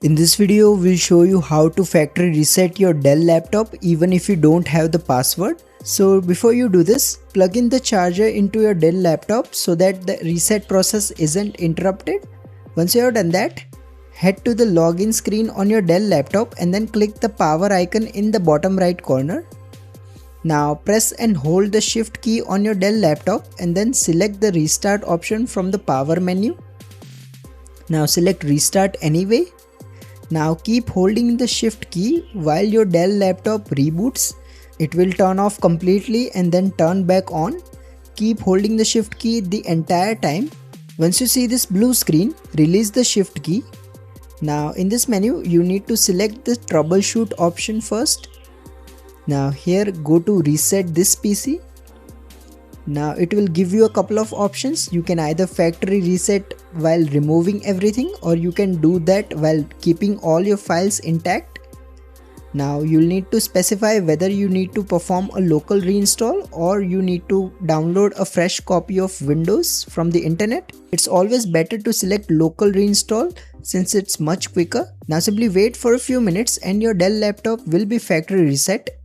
In this video, we'll show you how to factory reset your Dell laptop even if you don't have the password. So before you do this, plug in the charger into your Dell laptop so that the reset process isn't interrupted. Once you have done that, head to the login screen on your Dell laptop and then click the power icon in the bottom right corner. Now press and hold the shift key on your Dell laptop and then select the restart option from the power menu. Now select restart anyway. Now keep holding the shift key while your Dell laptop reboots. It will turn off completely and then turn back on. Keep holding the shift key the entire time. Once you see this blue screen, release the shift key. Now in this menu, you need to select the troubleshoot option first. Now here go to reset this PC. Now it will give you a couple of options. You can either factory reset while removing everything, or you can do that while keeping all your files intact. Now you'll need to specify whether you need to perform a local reinstall or you need to download a fresh copy of Windows from the internet. It's always better to select local reinstall since it's much quicker. Now simply wait for a few minutes and your Dell laptop will be factory reset.